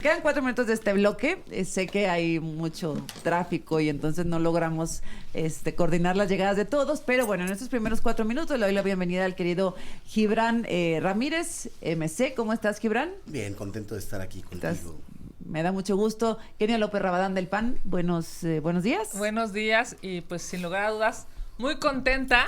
Quedan 4 minutos de este bloque. Sé que hay mucho tráfico y entonces no logramos coordinar las llegadas de todos, pero bueno, en estos primeros 4 minutos le doy la bienvenida al querido Gibran Ramírez, MC. ¿Cómo estás, Gibran? Bien, contento de estar aquí contigo. Me da mucho gusto. Kenia López Rabadán del PAN, buenos días. Buenos días y pues sin lugar a dudas, muy contenta.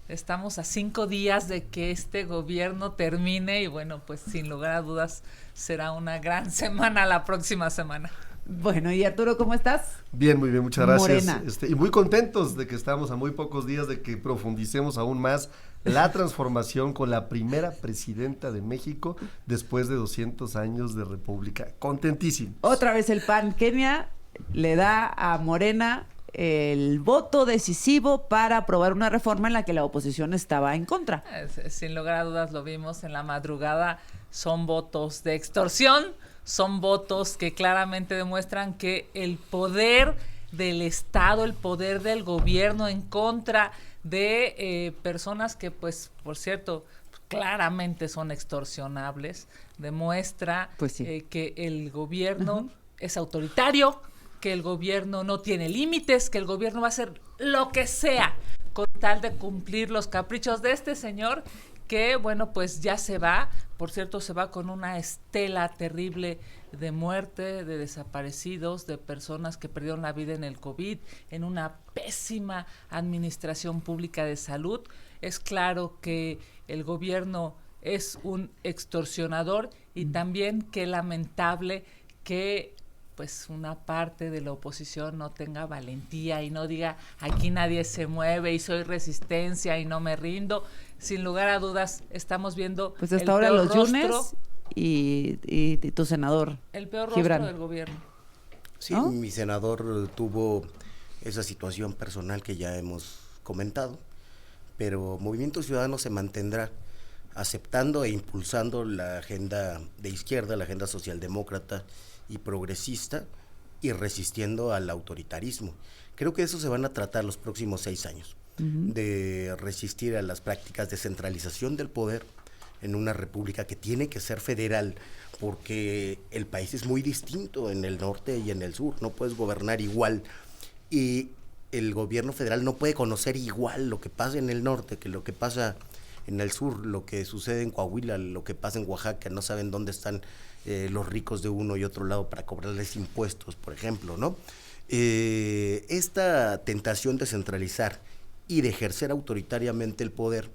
Estamos a 5 días de que este gobierno termine y bueno, pues sin lugar a dudas será una gran semana la próxima semana. Bueno, y Arturo, ¿cómo estás? Bien, muy bien, muchas gracias. Morena. Y muy contentos de que estamos a muy pocos días de que profundicemos aún más la transformación con la primera presidenta de México después de 200 años de república. Contentísimo. Otra vez el PAN. Kenia le da a Morena el voto decisivo para aprobar una reforma en la que la oposición estaba en contra. Sin lugar a dudas lo vimos en la madrugada, son votos de extorsión, son votos que claramente demuestran que el poder del Estado, el poder del gobierno en contra de personas que pues, por cierto, claramente son extorsionables, demuestra pues sí. Que el gobierno es autoritario, que el gobierno no tiene límites, que el gobierno va a hacer lo que sea con tal de cumplir los caprichos de este señor que, bueno, pues ya se va. Por cierto, se va con una estela terrible de muerte, de desaparecidos, de personas que perdieron la vida en el COVID, en una pésima administración pública de salud. Es claro que el gobierno es un extorsionador y también qué lamentable que pues una parte de la oposición no tenga valentía y no diga aquí nadie se mueve y soy resistencia y no me rindo. Sin lugar a dudas estamos viendo pues hasta ahora los Yunes y tu senador el peor Gibran. rostro del gobierno. Sí, ¿no? Mi senador tuvo esa situación personal que ya hemos comentado, pero Movimiento Ciudadano se mantendrá aceptando e impulsando la agenda de izquierda, la agenda socialdemócrata y progresista, y resistiendo al autoritarismo. Creo que eso se van a tratar los próximos 6 años, de resistir a las prácticas de centralización del poder en una república que tiene que ser federal, porque el país es muy distinto en el norte y en el sur, no puedes gobernar igual, y el gobierno federal no puede conocer igual lo que pasa en el norte que lo que pasa en el sur, lo que sucede en Coahuila, lo que pasa en Oaxaca, no saben dónde están los ricos de uno y otro lado para cobrarles impuestos, por ejemplo, ¿no? Esta tentación de centralizar y de ejercer autoritariamente el poder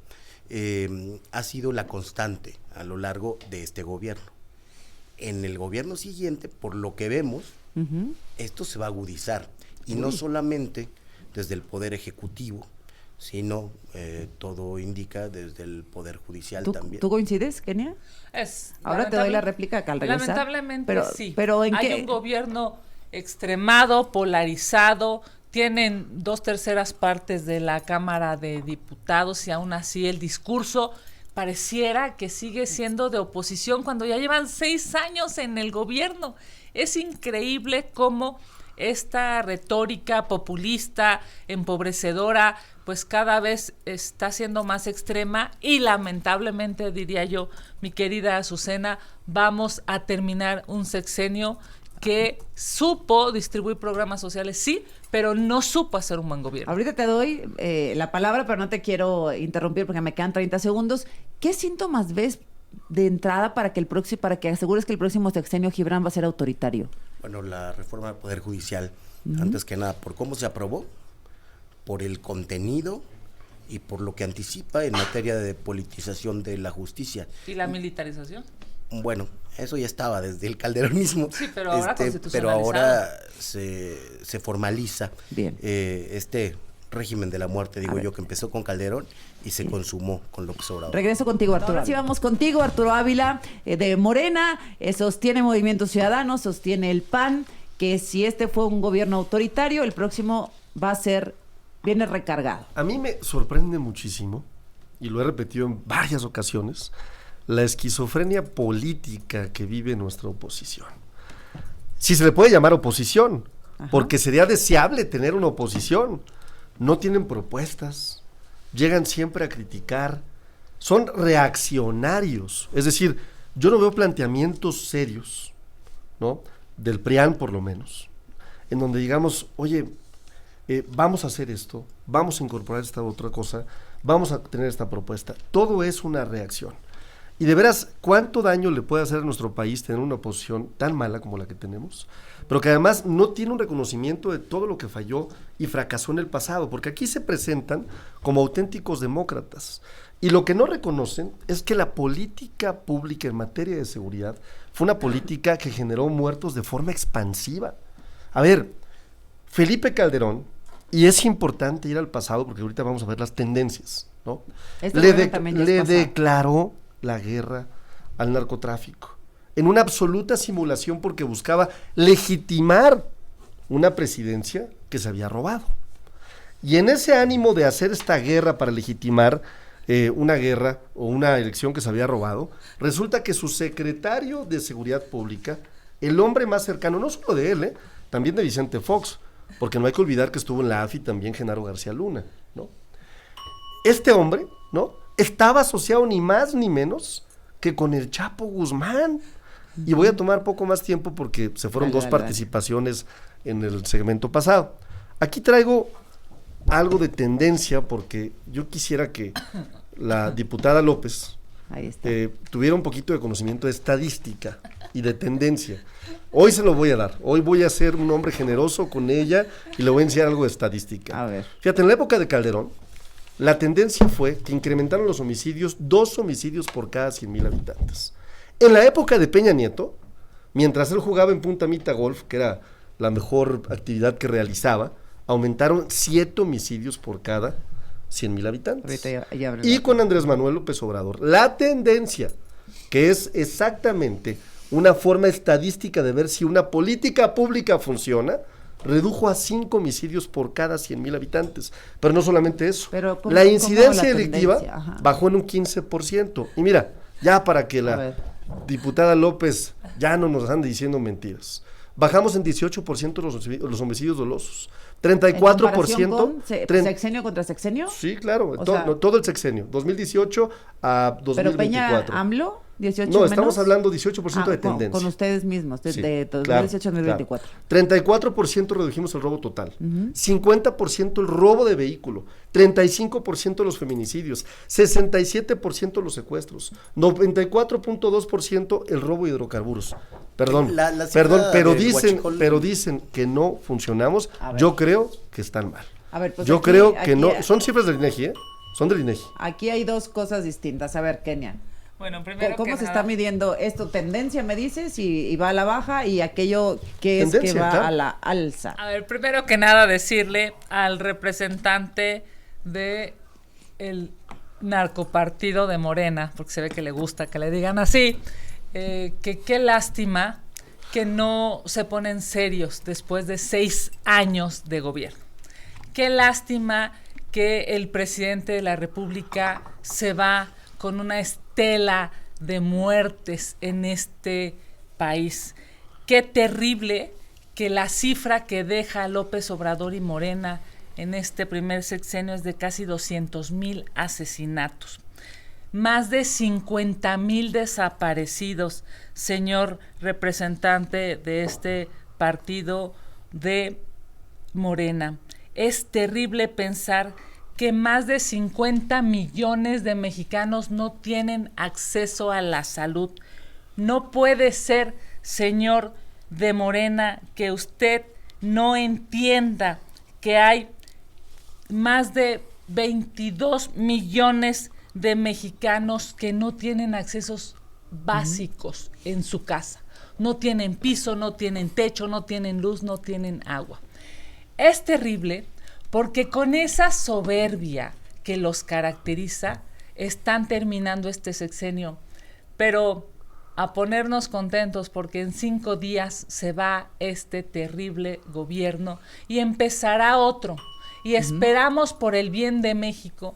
ha sido la constante a lo largo de este gobierno. En el gobierno siguiente, por lo que vemos, esto se va a agudizar, y no solamente desde el poder ejecutivo, sino todo indica desde el Poder Judicial también. ¿Tú coincides, Kenia? Ahora te doy la réplica acá al regresar. Lamentablemente sí. Pero ¿en hay qué? un gobierno extremado, polarizado, tienen 2/3 partes de la Cámara de Diputados y aún así el discurso pareciera que sigue siendo de oposición cuando ya llevan 6 años en el gobierno. Es increíble cómo esta retórica populista, empobrecedora, pues cada vez está siendo más extrema y lamentablemente, diría yo, mi querida Azucena, vamos a terminar un sexenio que supo distribuir programas sociales, sí, pero no supo hacer un buen gobierno. Ahorita te doy la palabra, pero no te quiero interrumpir porque me quedan 30 segundos. ¿Qué síntomas ves de entrada para que asegures que el próximo sexenio Gibran va a ser autoritario? Bueno, la reforma del Poder Judicial, antes que nada, por cómo se aprobó, por el contenido y por lo que anticipa en materia de politización de la justicia. ¿Y la militarización? Bueno, eso ya estaba desde el calderonismo. Sí, pero ahora pero ahora se formaliza. Bien. Este régimen de la muerte, digo yo, que empezó con Calderón y se consumó con López Obrador. Regreso contigo, Arturo. Ahora sí vamos contigo, Arturo Ávila, de Morena, sostiene Movimiento Ciudadano, sostiene el PAN, que si este fue un gobierno autoritario, el próximo viene recargado. A mí me sorprende muchísimo, y lo he repetido en varias ocasiones, la esquizofrenia política que vive nuestra oposición. Si se le puede llamar oposición, porque sería deseable tener una oposición. No tienen propuestas, llegan siempre a criticar, son reaccionarios. Es decir, yo no veo planteamientos serios ¿no? Del PRIAN por lo menos, en donde digamos, oye, vamos a hacer esto, vamos a incorporar esta otra cosa, vamos a tener esta propuesta. Todo es una reacción. Y de veras, ¿cuánto daño le puede hacer a nuestro país tener una oposición tan mala como la que tenemos? Pero que además no tiene un reconocimiento de todo lo que falló y fracasó en el pasado, porque aquí se presentan como auténticos demócratas. Y lo que no reconocen es que la política pública en materia de seguridad fue una política que generó muertos de forma expansiva. A ver, Felipe Calderón, y es importante ir al pasado porque ahorita vamos a ver las tendencias, ¿no? Le declaró la guerra al narcotráfico en una absoluta simulación porque buscaba legitimar una presidencia que se había robado. Y en ese ánimo de hacer esta guerra para legitimar una guerra o una elección que se había robado, resulta que su secretario de Seguridad Pública, el hombre más cercano, no solo de él, también de Vicente Fox, porque no hay que olvidar que estuvo en la AFI también Genaro García Luna, ¿no? Este hombre, ¿no?, estaba asociado ni más ni menos que con el Chapo Guzmán. Y voy a tomar poco más tiempo porque se fueron dos participaciones en el segmento pasado. Aquí traigo algo de tendencia porque yo quisiera que la diputada López tuviera un poquito de conocimiento de estadística y de tendencia. Hoy se lo voy a dar. Hoy voy a ser un hombre generoso con ella y le voy a enseñar algo de estadística. A ver. Fíjate, en la época de Calderón, la tendencia fue que incrementaron los homicidios, 2 homicidios por cada 100,000 habitantes. En la época de Peña Nieto, mientras él jugaba en Punta Mita Golf, que era la mejor actividad que realizaba, aumentaron 7 homicidios por cada 100,000 habitantes. Y con Andrés Manuel López Obrador, la tendencia, que es exactamente una forma estadística de ver si una política pública funciona, redujo a 5 homicidios por cada 100,000 habitantes. Pero no solamente eso, la incidencia delictiva bajó en un 15%. Y mira, ya para que la diputada López ya no nos ande diciendo mentiras, bajamos en 18% los homicidios dolosos. 34%. ¿Sexenio contra sexenio? Sí, claro, todo el sexenio, 2018 a 2024. ¿Pero Peña, AMLO, 18 No, menos? Estamos hablando 18% de tendencia. Con ustedes mismos, Sí, de 2018 a 2024. Claro. 34% redujimos el robo total, 50% el robo de vehículo, 35% los feminicidios, 67% los secuestros, 94.2% el robo de hidrocarburos. Perdón, pero dicen que no funcionamos. Yo creo que están mal. A ver, pues yo creo que no, son cifras del INEGI, son del INEGI. Aquí hay dos cosas distintas. A ver, Kenia. Bueno, primero ¿Cómo se está midiendo esto? Tendencia, me dices, y va a la baja, y aquello que es que va a la alza. A ver, primero que nada decirle al representante de el narcopartido de Morena, porque se ve que le gusta que le digan así, que qué lástima que no se ponen serios después de 6 años de gobierno. Qué lástima que el presidente de la República se va con una estela de muertes en este país. Qué terrible que la cifra que deja López Obrador y Morena en este primer sexenio es de casi 200,000 asesinatos. Más de 50,000 desaparecidos, señor representante de este partido de Morena. Es terrible pensar que más de 50 millones de mexicanos no tienen acceso a la salud. No puede ser, señor de Morena, que usted no entienda que hay más de 22 millones de mexicanos que no tienen accesos básicos en su casa. No tienen piso, no tienen techo, no tienen luz, no tienen agua. Es terrible porque con esa soberbia que los caracteriza, están terminando este sexenio. Pero a ponernos contentos porque en 5 días se va este terrible gobierno y empezará otro. Y esperamos por el bien de México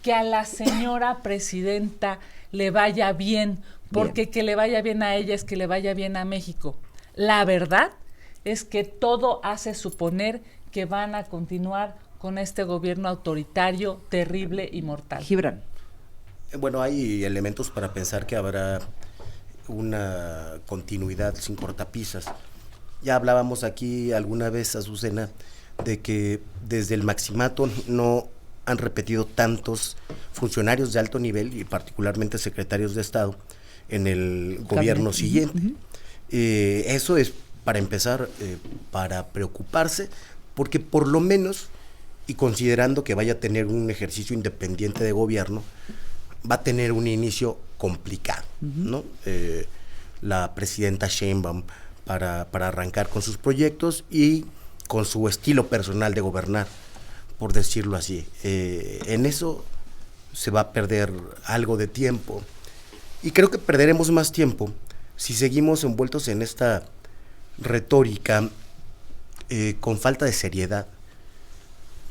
que a la señora presidenta le vaya bien, porque que le vaya bien a ella es que le vaya bien a México. La verdad es que todo hace suponer que van a continuar con este gobierno autoritario, terrible y mortal. Gibran. Bueno, hay elementos para pensar que habrá una continuidad sin cortapisas. Ya hablábamos aquí alguna vez, Azucena, de que desde el maximato no han repetido tantos funcionarios de alto nivel y particularmente secretarios de Estado en el gobierno siguiente. Eso es, para empezar, para preocuparse, porque por lo menos, y considerando que vaya a tener un ejercicio independiente de gobierno, va a tener un inicio complicado, ¿no? La presidenta Sheinbaum para arrancar con sus proyectos y con su estilo personal de gobernar, por decirlo así. En eso se va a perder algo de tiempo, y creo que perderemos más tiempo si seguimos envueltos en esta retórica con falta de seriedad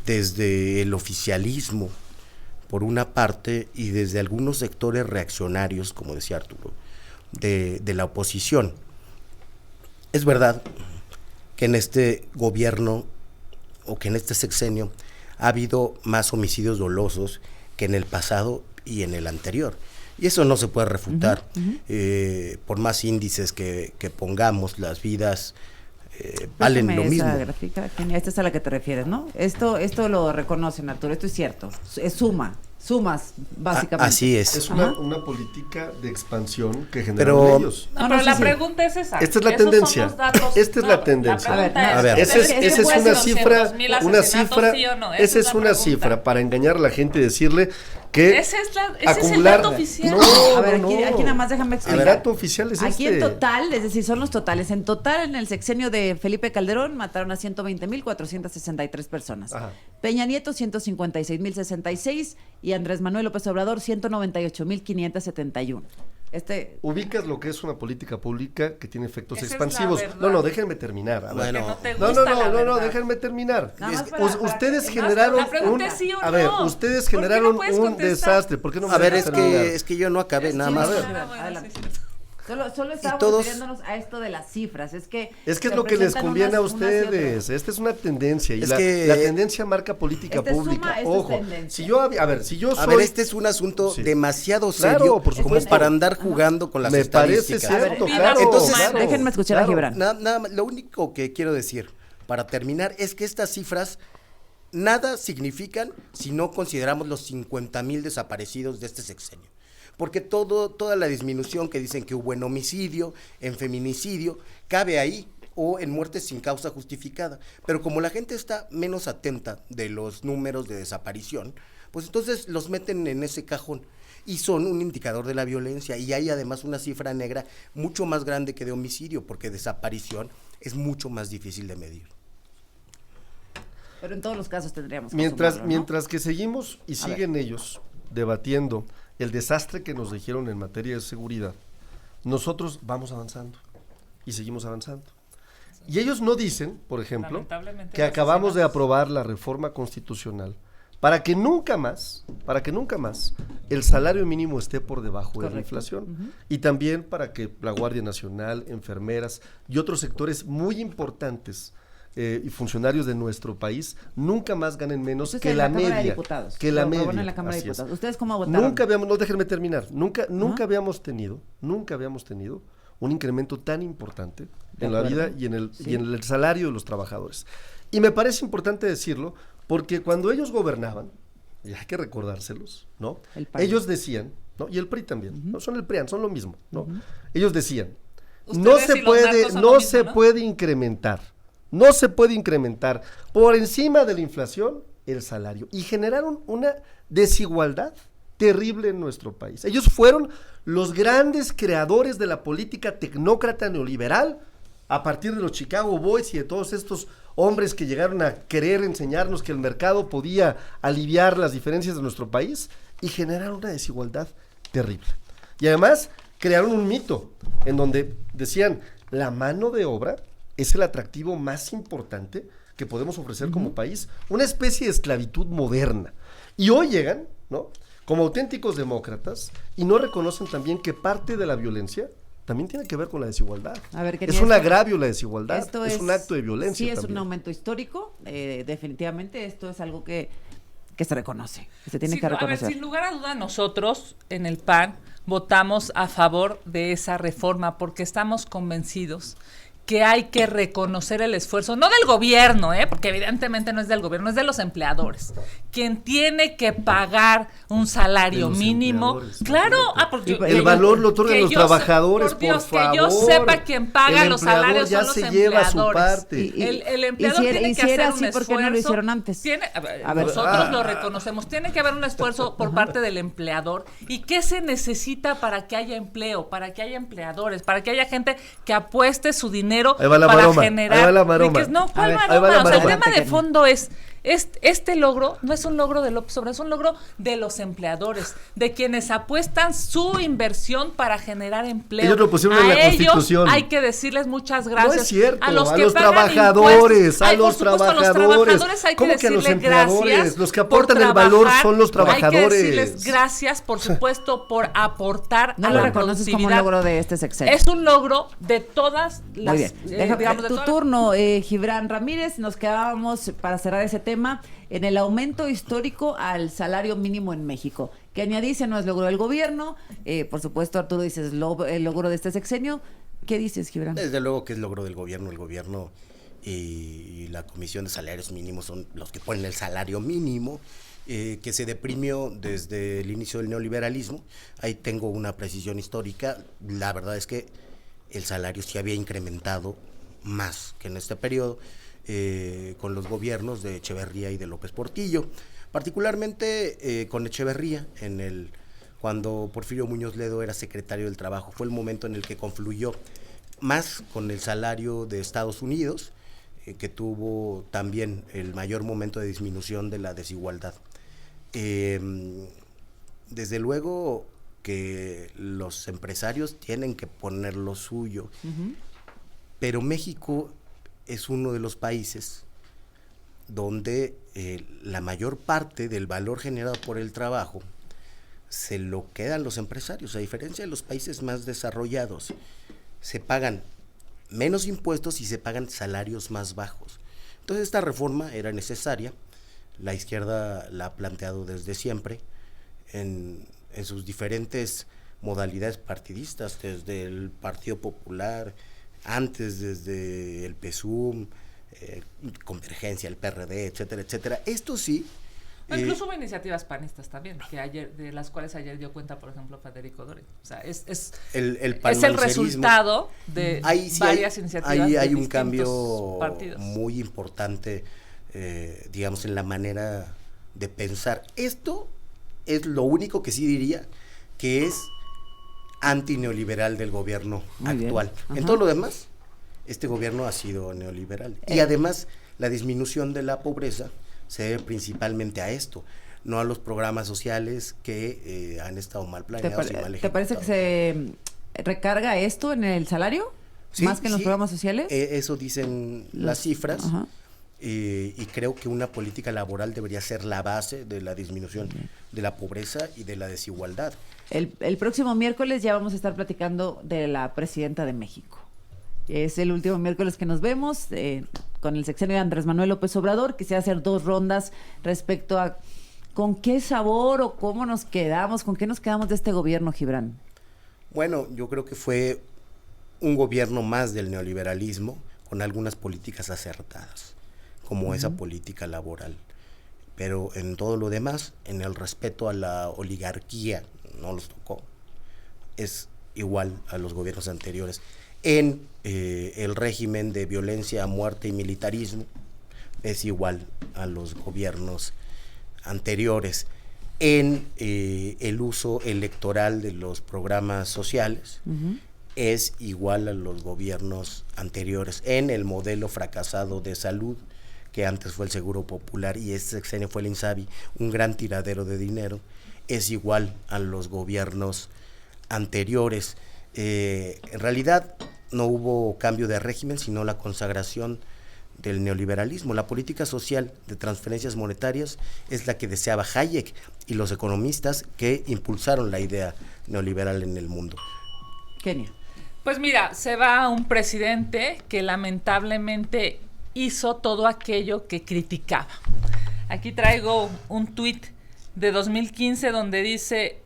desde el oficialismo por una parte y desde algunos sectores reaccionarios, como decía Arturo, de la oposición. Es verdad que en este gobierno o que en este sexenio ha habido más homicidios dolosos que en el pasado y en el anterior, y eso no se puede refutar. Por más índices que pongamos, las vidas valen lo mismo. Gráfica, esta es a la que te refieres, ¿no? Esto lo reconocen, Arturo, esto es cierto, es sumas, básicamente. Así es. Es una política de expansión que generaron ellos. No, pero la pregunta es esa. Esta es la tendencia. Esta es la tendencia. A ver, esa es una cifra, esa es una cifra para engañar a la gente y decirle que ese es el dato oficial. A ver, aquí nada más déjame explicar. El dato oficial es aquí en total, es decir, son los totales. En total, en el sexenio de Felipe Calderón mataron a 120,463 personas. Ajá. Peña Nieto 156,066 y Andrés Manuel López Obrador 198,571. Ubicas lo que es una política pública que tiene efectos Esa expansivos. es la verdad. No, déjenme terminar. A ver. No, Déjenme terminar. Ustedes generaron ustedes generaron un desastre. ¿Por qué no me dejas terminar? Es que yo no acabé nada más. Solo estábamos refiriéndonos a esto de las cifras. Es que es lo que les conviene a ustedes. Esta es una tendencia y la tendencia marca política pública. Ojo, si yo soy... este es un asunto demasiado serio, como para andar jugando con las estadísticas. Me parece cierto, claro. Entonces, déjenme escuchar a Gibran. Nada más, lo único que quiero decir para terminar es que estas cifras nada significan si no consideramos los 50,000 desaparecidos de este sexenio. Porque toda la disminución que dicen que hubo en homicidio, en feminicidio, cabe ahí, o en muertes sin causa justificada. Pero como la gente está menos atenta de los números de desaparición, pues entonces los meten en ese cajón y son un indicador de la violencia, y hay además una cifra negra mucho más grande que de homicidio, porque desaparición es mucho más difícil de medir. Pero en todos los casos tendríamos que mientras que seguimos y siguen ellos debatiendo el desastre que nos dijeron en materia de seguridad, nosotros vamos avanzando y seguimos avanzando. Y ellos no dicen, por ejemplo, que acabamos de aprobar la reforma constitucional para que nunca más el salario mínimo esté por debajo de la inflación, y también para que la Guardia Nacional, enfermeras y otros sectores muy importantes y funcionarios de nuestro país nunca más ganen menos que la media. ¿Ustedes cómo votaron? Déjenme terminar. Nunca habíamos tenido un incremento tan importante en la vida y en el salario de los trabajadores. Y me parece importante decirlo porque cuando ellos gobernaban, y hay que recordárselos, ¿no? Ellos decían, ¿no? Y el PRI también, no son el PRIAN, son lo mismo, ¿no? Ellos decían, no se puede incrementar por encima de la inflación el salario, y generaron una desigualdad terrible en nuestro país. Ellos fueron los grandes creadores de la política tecnócrata neoliberal a partir de los Chicago Boys y de todos estos hombres que llegaron a querer enseñarnos que el mercado podía aliviar las diferencias de nuestro país, y generaron una desigualdad terrible. Y además crearon un mito en donde decían, la mano de obra es el atractivo más importante que podemos ofrecer como país, una especie de esclavitud moderna. Y hoy llegan, ¿no?, como auténticos demócratas, y no reconocen también que parte de la violencia también tiene que ver con la desigualdad. Es un agravio la desigualdad, es un acto de violencia. Sí, es también un aumento histórico, definitivamente esto es algo que se reconoce, que se tiene que reconocer. A ver, sin lugar a duda nosotros en el PAN votamos a favor de esa reforma porque estamos convencidos que hay que reconocer el esfuerzo, no del gobierno, porque evidentemente no es del gobierno, es de los empleadores. Quien tiene que pagar un salario mínimo, claro, porque el valor lo otorgan los trabajadores, por favor. Que yo sepa quién paga los salarios ya son los se empleadores. Lleva su parte. El empleador tiene que hacer un esfuerzo. ¿Por qué no lo hicieron antes? Nosotros lo reconocemos. Tiene que haber un esfuerzo por parte del empleador. ¿Y qué se necesita para que haya empleo, para que haya empleadores, para que haya gente que apueste su dinero para generar riquezas? No, ¿cuál maroma? O sea, el tema de fondo es este logro no es un logro de López Obrador, es un logro de los empleadores, de quienes apuestan su inversión para generar empleo. Ellos lo pusieron en la Constitución. Hay que decirles muchas gracias. No es cierto, a los trabajadores, a los trabajadores hay que ¿Cómo que a los decirles empleadores? gracias. Los que aportan el valor son los trabajadores. Hay que decirles gracias, por supuesto, por aportar no a lo la reconoces como un productividad. logro de este sexenio. Es un logro de todas las... Muy bien. digamos, de tu todas turno, Gibran Ramírez. Nos quedábamos para cerrar ese tema en el aumento histórico al salario mínimo en México. Que añadice no es logro del gobierno. Por supuesto, Arturo dices el logro de este sexenio. ¿Qué dices, Gibran? Desde luego que es logro del gobierno. El gobierno y la Comisión de Salarios Mínimos son los que ponen el salario mínimo, que se deprimió desde el inicio del neoliberalismo. Ahí tengo una precisión histórica. La verdad es que el salario sí había incrementado más que en este periodo, con los gobiernos de Echeverría y de López Portillo, particularmente con Echeverría, cuando Porfirio Muñoz Ledo era secretario del Trabajo. Fue el momento en el que confluyó más con el salario de Estados Unidos, que tuvo también el mayor momento de disminución de la desigualdad. Desde luego que los empresarios tienen que poner lo suyo, pero México es uno de los países donde la mayor parte del valor generado por el trabajo se lo quedan los empresarios. A diferencia de los países más desarrollados, se pagan menos impuestos y se pagan salarios más bajos. Entonces esta reforma era necesaria. La izquierda la ha planteado desde siempre en sus diferentes modalidades partidistas, desde el Partido Popular, antes desde el PSUM, Convergencia, el PRD, etcétera, etcétera. Esto sí. Incluso hubo iniciativas panistas también, de las cuales ayer dio cuenta, por ejemplo, Federico Dorin. O sea, es el resultado de varias iniciativas. Ahí hay un cambio partidos muy importante, digamos, en la manera de pensar. Esto es lo único que sí diría que es antineoliberal del gobierno actual. En todo lo demás, este gobierno ha sido neoliberal. Y además, la disminución de la pobreza se debe principalmente a esto, no a los programas sociales que han estado mal planeados y mal ejecutados. ¿Te parece que se recarga esto en el salario? Sí, ¿Más que en los programas sociales? Eso dicen las cifras. Y creo que una política laboral debería ser la base de la disminución de la pobreza y de la desigualdad. El próximo miércoles ya vamos a estar platicando de la presidenta de México. Es el último miércoles que nos vemos con el sexenio de Andrés Manuel López Obrador. Quisiera hacer 2 rondas respecto a con qué sabor o cómo nos quedamos, con qué nos quedamos de este gobierno, Gibran. Bueno, yo creo que fue un gobierno más del neoliberalismo, con algunas políticas acertadas, como esa política laboral. Pero en todo lo demás, en el respeto a la oligarquía, no los tocó. Es igual a los gobiernos anteriores. En el régimen de violencia, muerte y militarismo, es igual a los gobiernos anteriores. En el uso electoral de los programas sociales, es igual a los gobiernos anteriores. En el modelo fracasado de salud, que antes fue el Seguro Popular y este sexenio fue el INSABI, un gran tiradero de dinero, es igual a los gobiernos anteriores. En realidad no hubo cambio de régimen, sino la consagración del neoliberalismo. La política social de transferencias monetarias es la que deseaba Hayek y los economistas que impulsaron la idea neoliberal en el mundo. Kenia. Pues mira, se va un presidente que lamentablemente hizo todo aquello que criticaba. Aquí traigo un tuit de 2015 donde dice: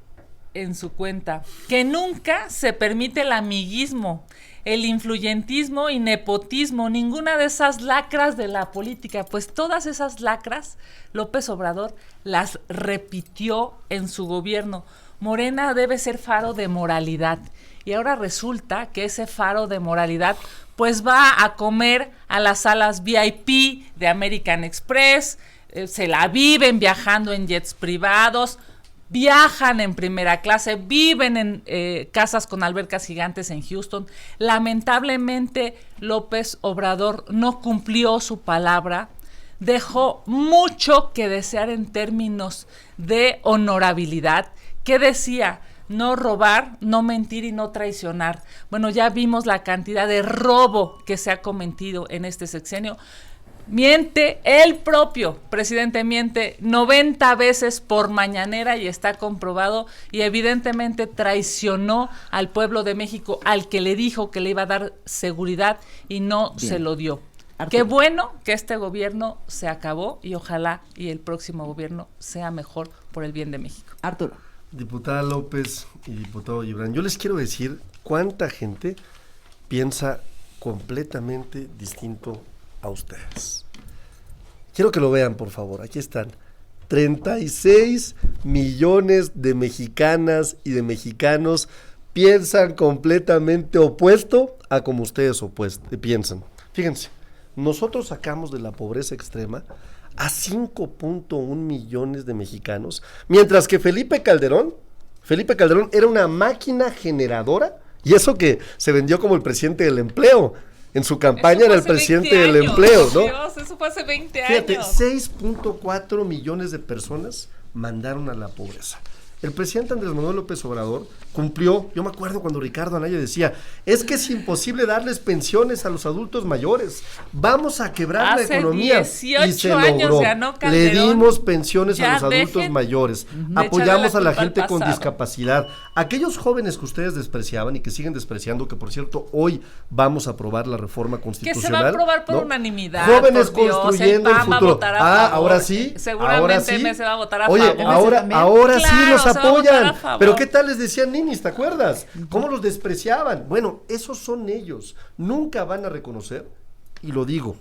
en su cuenta que nunca se permite el amiguismo, el influyentismo y nepotismo, ninguna de esas lacras de la política, pues todas esas lacras López Obrador las repitió en su gobierno. Morena debe ser faro de moralidad, y ahora resulta que ese faro de moralidad pues va a comer a las salas VIP de American Express, se la viven viajando en jets privados, viajan en primera clase, viven en casas con albercas gigantes en Houston. Lamentablemente López Obrador no cumplió su palabra, dejó mucho que desear en términos de honorabilidad. ¿Qué decía? No robar, no mentir y no traicionar. Bueno, ya vimos la cantidad de robo que se ha cometido en este sexenio. Miente, el propio presidente miente 90 veces por mañanera y está comprobado, y evidentemente traicionó al pueblo de México, al que le dijo que le iba a dar seguridad y no se lo dio. Arturo. Qué bueno que este gobierno se acabó y ojalá y el próximo gobierno sea mejor por el bien de México. Arturo. Diputada López y diputado Gibran, yo les quiero decir cuánta gente piensa completamente distinto a ustedes. Quiero que lo vean, por favor, aquí están. 36 millones de mexicanas y de mexicanos piensan completamente opuesto a como ustedes piensan. Fíjense, nosotros sacamos de la pobreza extrema a 5.1 millones de mexicanos, mientras que Felipe Calderón era una máquina generadora, y eso que se vendió como el presidente del empleo. En su campaña era el presidente del empleo, ¿no? Dios, eso fue hace 20 Fíjate, años. 6.4 millones de personas mandaron a la pobreza. El presidente Andrés Manuel López Obrador cumplió. Yo me acuerdo cuando Ricardo Anaya decía, es que es imposible darles pensiones a los adultos mayores, vamos a quebrar Hace la economía. 18 y se años logró. ganó Le Calderón. dimos pensiones Ya a los adultos dejen mayores, de apoyamos echarle la a la culpa al gente con pasado. discapacidad. Aquellos jóvenes que ustedes despreciaban y que siguen despreciando, que por cierto hoy vamos a aprobar la reforma Que constitucional. se va a aprobar por ¿no? unanimidad. Jóvenes por Dios, construyendo el PAN va a futuro. votar a favor. Ahora sí. Seguramente ahora sí. se va a votar a Oye, favor. ahora sí Claro, los se va a votar apoyan. a favor. Pero ¿qué tal les decían ninis, te acuerdas? ¿Cómo los despreciaban? Bueno, esos son ellos. Nunca van a reconocer, y lo digo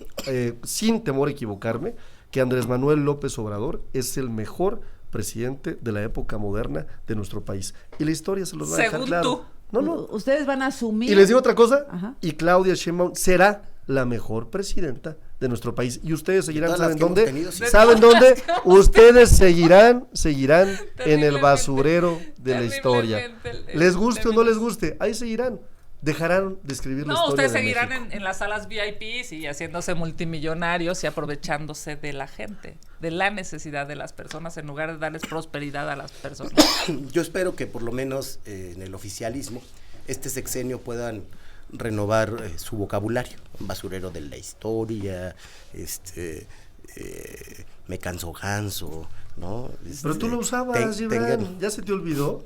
sin temor a equivocarme, que Andrés Manuel López Obrador es el mejor presidente de la época moderna de nuestro país. Y la historia se los va a dejar Según claro. tú. No. Ustedes van a asumir. Y les digo otra cosa, Ajá. y Claudia Sheinbaum será la mejor presidenta de nuestro país. Y ustedes seguirán, Todas las ¿saben que hemos dónde? tenido, sí. ¿Saben dónde? Ustedes seguirán en el Terriblemente, basurero de la historia. terriblemente, Les guste o no les guste, ahí seguirán. Dejarán de escribir la No, historia ustedes de seguirán México. en las salas VIP y haciéndose multimillonarios y aprovechándose de la gente, de la necesidad de las personas, en lugar de darles prosperidad a las personas. Yo espero que por lo menos en el oficialismo este sexenio puedan renovar su vocabulario, un basurero de la historia, me canso ganso, ¿no? Pero tú lo usabas, Gibran, ¿ya se te olvidó?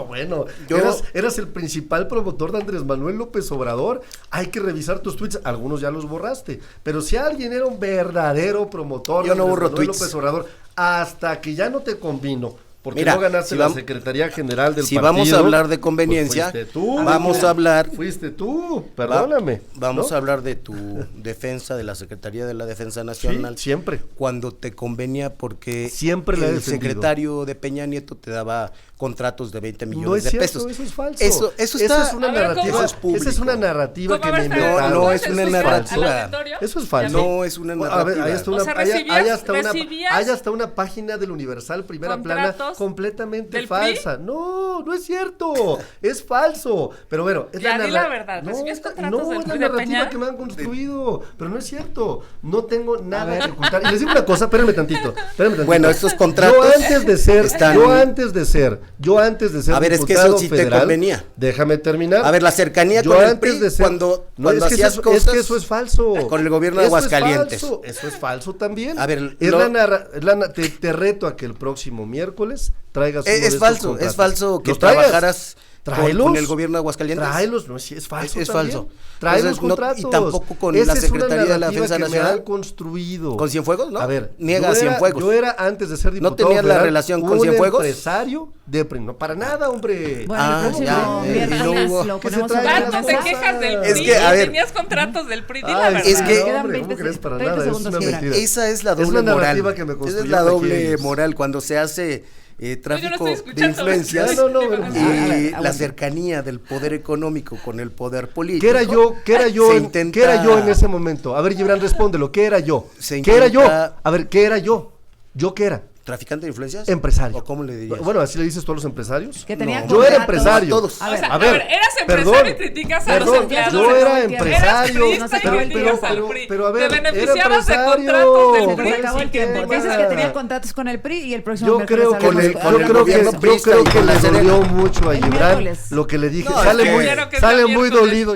Bueno, Yo- eras el principal promotor de Andrés Manuel López Obrador. Hay que revisar tus tweets, algunos ya los borraste, pero si alguien era un verdadero promotor Yo no de borro Andrés Manuel tweets. López Obrador, hasta que ya no te convino, porque Mira, no ganaste si la vam- Secretaría General del si partido. vamos a hablar de conveniencia, pues fuiste tú, vamos a hablar- Fuiste tú, perdóname. Vamos ¿no? a hablar de tu defensa, de la Secretaría de la Defensa Nacional. Sí, siempre. Cuando te convenía, porque Siempre la he el defendido. secretario de Peña Nieto te daba contratos de 20 millones No es de cierto, pesos. eso es falso. Eso Esa está... es una A ver, narrativa, ¿cómo? Eso es público. esa es una narrativa ¿Cómo que me ves, inventaron. No es una ¿Fuiste narrativa. al auditorio? Eso es falso. No es una A ver, narrativa. ahí está O una, sea, hay hasta una página del Universal Primera Plana ¿Contratos completamente del falsa. No es cierto. Es falso. Pero bueno, es Ya, la di la verdad, ¿recibías contratos del es la PRI de narrativa Peña? que me han construido, pero no es cierto. No tengo nada que ocultar. Y les digo una cosa, espérenme tantito. Bueno, estos contratos Yo antes de ser están- yo antes de ser A ver, es que diputado eso sí te federal, convenía. déjame terminar. A ver, la cercanía Yo con el antes PRI, de ser- cuando No, es que hacías eso, cosas es que eso es falso. con el gobierno de Eso es Aguascalientes. falso, eso es falso también. A ver, es lo- te reto a que el próximo miércoles traigas uno de Es estos falso, contratos. es falso que Los traigas. trabajaras Tráelos. con el gobierno de Aguascalientes. Tráelos, no, sí, es falso. Es también. falso. Trae los Entonces, no- contratos. y tampoco con Esa la es Secretaría una de la narrativa Defensa que Nacional. me han construido. ¿Con Cienfuegos? No. A ver, niega yo Cienfuegos. Yo era, antes de ser diputado ¿No tenías la federal, relación con un Cienfuegos? empresario de PRI. No, para nada, hombre. Bueno, Ah, el próximo ya, viernes y luego- lo que se ponemos traigan sobre la Tanto te mesa. quejas del Es PRI que, a y ver. tenías contratos del PRI, di la Ay, verdad. es que- Quedan hombre, 20 ¿cómo crees? Para 30 nada, es segundos, una Gibran. mentira. Esa es la Es doble la narrativa moral. que me Esa es construyó la Maquia doble Iris. moral cuando se hace tráfico estoy de escuchando. influencias No, y aguanta. la cercanía del poder económico con el poder político. ¿Qué era yo? ¿Qué era yo? Se En, intenta- ¿Qué era yo en ese momento? A ver, Gibran, respóndelo. ¿Qué era yo? Se ¿Qué era yo? intenta- A ver, ¿qué era yo? ¿Yo qué era? ¿Traficante de influencias? Empresario. ¿O cómo le dirías? Bueno, así le dices tú a los empresarios. Que tenía No. Yo era contratos. empresario. Todos. A O ver, sea, a ver, eras empresario perdón, y criticas a los perdón, empleados. yo del era gobierno. empresario, Eras priista y criticas al PRI. pero a ver, Te era beneficiabas de empresario. contratos del Se PRI. nos acabó el Sí, tiempo. qué Dices pasa. que tenía contratos con el PRI y el próximo Yo miércoles creo que, con el- hablamos- con yo el creo que, gobierno yo priista creo y que con la le Serena. dolió mucho a El Gibran miércoles. lo que le dije. No, sale es que- muy, Quiero que sale sea muy miércoles. dolido.